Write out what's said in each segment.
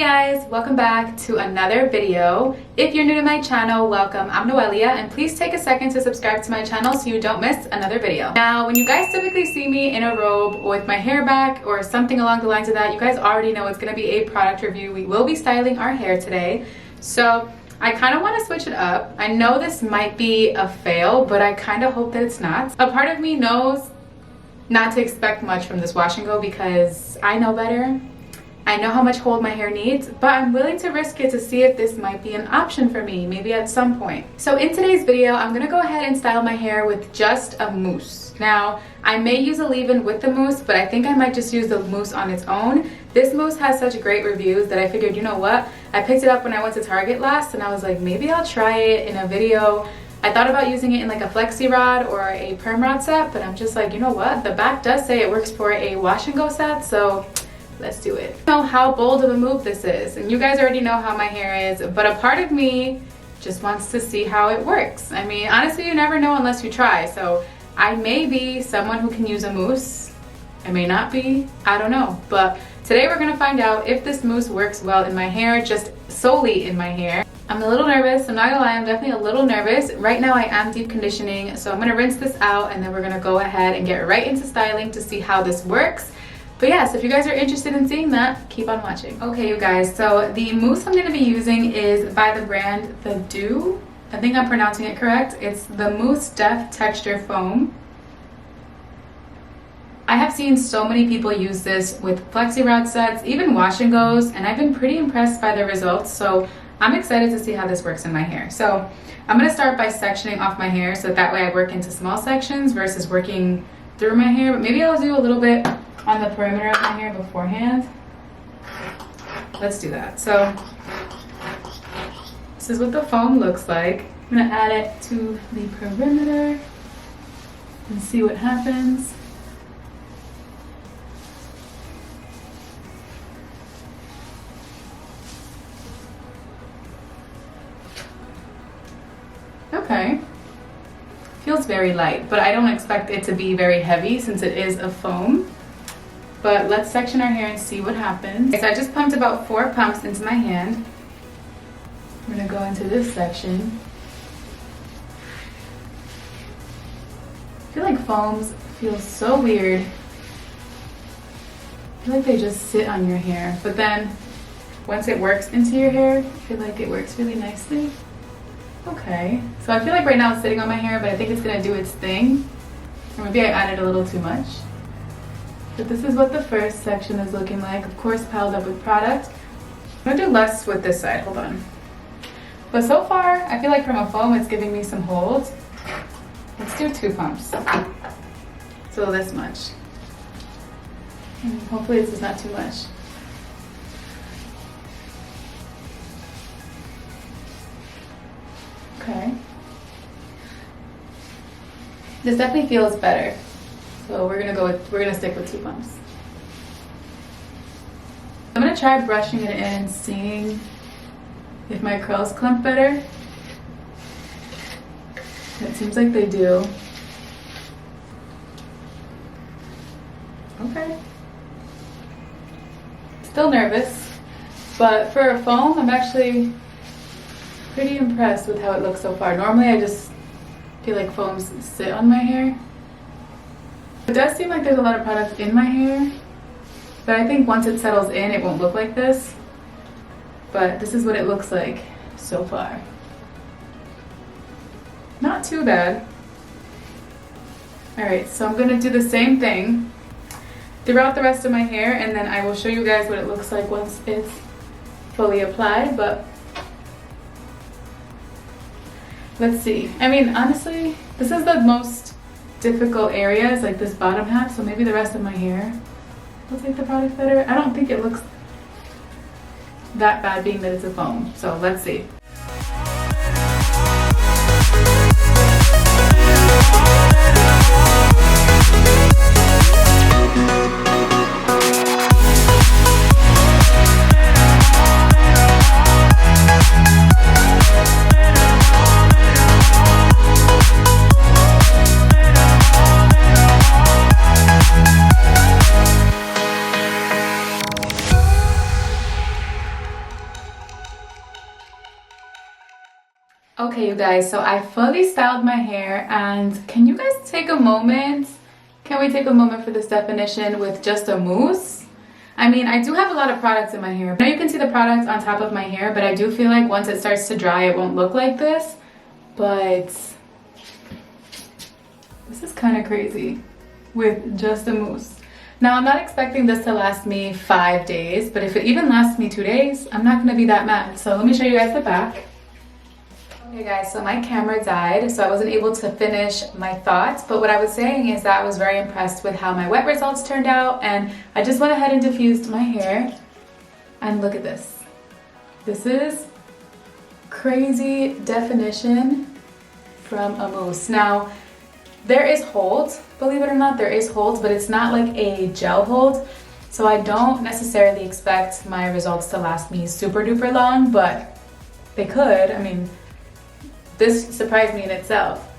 guys, welcome back to another video. If you're new to my channel, welcome. I'm Noelia, and please take a second to subscribe to my channel so you don't miss another video. Now, when you guys typically see me in a robe with my hair back or something along the lines of that, you guys already know it's going to be a product review. We will be styling our hair today. So I kind of want to switch it up. I know this might be a fail, but I kind of hope that it's not. A part of me knows not to expect much from this wash and go because I know better. I know how much hold my hair needs, but I'm willing to risk it to see if this might be an option for me, maybe at some point. So in today's video, I'm gonna go ahead and style my hair with just a mousse. Now, I may use a leave-in with the mousse, but I think I might just use the mousse on its own. This mousse has such great reviews that I figured, you know what? I picked it up when I went to Target last, and I was like, maybe I'll try it in a video. I thought about using it in like a Flexi-Rod or a perm rod set, but I'm just like, you know what? The back does say it works for a wash and go set, so let's do it. I know how bold of a move this is, and you guys already know how my hair is, but a part of me just wants to see how it works. I mean, honestly, you never know unless you try, so I may be someone who can use a mousse. I may not be, I don't know, but today we're gonna find out if this mousse works well in my hair, just solely in my hair. I'm a little nervous, I'm not gonna lie, I'm definitely a little nervous. Right now I am deep conditioning, so I'm gonna rinse this out and then we're gonna go ahead and get right into styling to see how this works. But yes, if you guys are interested in seeing that, keep on watching. Okay, you guys, so the mousse I'm going to be using is by the brand The Dew. I think I'm pronouncing it correct. It's the Mousse Def Texture Foam. I have seen so many people use this with Flexi-Rod sets, even wash and goes, and I've been pretty impressed by the results, so I'm excited to see how this works in my hair. So I'm going to start by sectioning off my hair so that way I work into small sections versus working through my hair, but maybe I'll do a little bit on the perimeter of my hair beforehand. Let's do that. So this is what the foam looks like. I'm gonna add it to the perimeter and see what happens. Okay. Feels very light, but I don't expect it to be very heavy since it is a foam. But let's section our hair and see what happens. Okay, so I just pumped about 4 pumps into my hand. I'm gonna go into this section. I feel like foams feel so weird. I feel like they just sit on your hair, but then once it works into your hair, I feel like it works really nicely. Okay, so I feel like right now it's sitting on my hair, but I think it's gonna do its thing. Or maybe I added a little too much. But this is what the first section is looking like, of course piled up with product. I'm gonna do less with this side, hold on. But so far, I feel like from a foam, it's giving me some hold. Let's do 2 pumps. So this much. And hopefully this is not too much. Okay. This definitely feels better. So we're gonna stick with 2 pumps. I'm gonna try brushing it in and seeing if my curls clump better. It seems like they do. Okay. Still nervous, but for a foam, I'm actually pretty impressed with how it looks so far. Normally I just feel like foams sit on my hair. It does seem like there's a lot of product in my hair, but I think once it settles in, it won't look like this. But this is what it looks like so far. Not too bad. Alright, so I'm gonna do the same thing throughout the rest of my hair, and then I will show you guys what it looks like once it's fully applied, but let's see. I mean, honestly, this is the most difficult area is like this bottom half, so maybe the rest of my hair will take the product better. I don't think it looks that bad being that it's a foam, so let's see. Okay, you guys, so I fully styled my hair, and can you guys take a moment? Can we take a moment for this definition with just a mousse? I mean, I do have a lot of products in my hair. I know you can see the products on top of my hair, but I do feel like once it starts to dry, it won't look like this. But this is kind of crazy with just a mousse. Now, I'm not expecting this to last me 5 days, but if it even lasts me 2 days, I'm not gonna be that mad. So let me show you guys the back. Okay guys, so my camera died, so I wasn't able to finish my thoughts, but what I was saying is that I was very impressed with how my wet results turned out, and I just went ahead and diffused my hair, and look at this. This is crazy definition from a mousse. Now, there is hold, believe it or not, there is hold, but it's not like a gel hold, so I don't necessarily expect my results to last me super duper long, but they could. I mean, this surprised me in itself.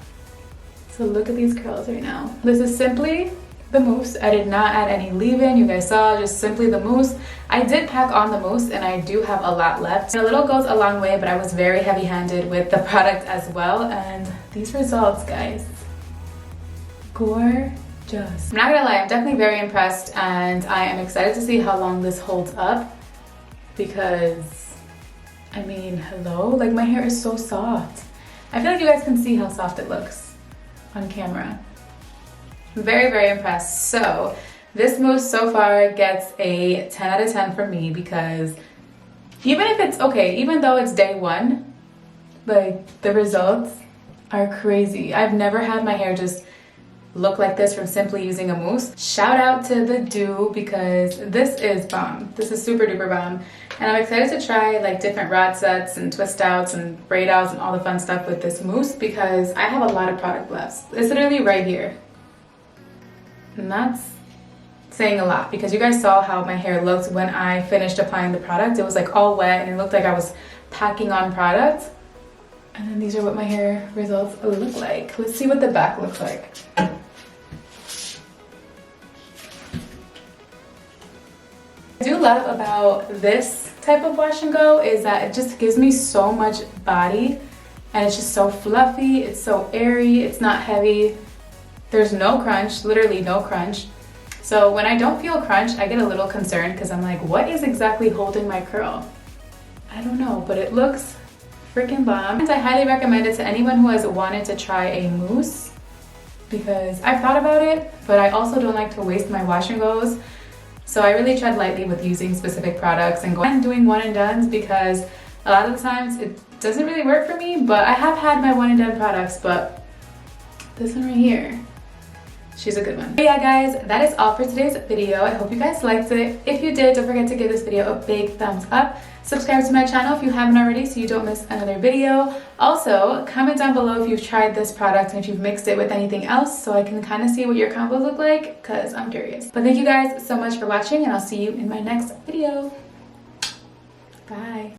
So look at these curls right now. This is simply the mousse. I did not add any leave-in. You guys saw just simply the mousse. I did pack on the mousse, and I do have a lot left. A little goes a long way, but I was very heavy-handed with the product as well. And these results, guys, gorgeous. I'm not gonna lie, I'm definitely very impressed, and I am excited to see how long this holds up, because I mean, hello, like my hair is so soft. I feel like you guys can see how soft it looks on camera. I'm very, very impressed. So this mousse so far gets a 10 out of 10 for me, because even if it's okay, even though it's day one, like the results are crazy. I've never had my hair just look like this from simply using a mousse. Shout out to the dew, because this is bomb. This is super duper bomb. And I'm excited to try like different rod sets and twist outs and braid outs and all the fun stuff with this mousse, because I have a lot of product left. It's literally right here. And that's saying a lot, because you guys saw how my hair looked when I finished applying the product. It was like all wet, and it looked like I was packing on product. And then these are what my hair results look like. Let's see what the back looks like. I do love about this type of wash and go is that it just gives me so much body, and it's just so fluffy, it's so airy, it's not heavy. There's no crunch, literally no crunch. So when I don't feel crunch, I get a little concerned, because I'm like, what is exactly holding my curl? I don't know, but it looks freaking bomb. And I highly recommend it to anyone who has wanted to try a mousse, because I've thought about it, but I also don't like to waste my wash and goes. So I really tread lightly with using specific products and doing one and dones, because a lot of the times it doesn't really work for me. But I have had my one and done products, but this one right here, she's a good one. But yeah guys, that is all for today's video. I hope you guys liked it. If you did, don't forget to give this video a big thumbs up. Subscribe to my channel if you haven't already, so you don't miss another video. Also, comment down below if you've tried this product and if you've mixed it with anything else, so I can kind of see what your combos look like, because I'm curious. But thank you guys so much for watching, and I'll see you in my next video. Bye.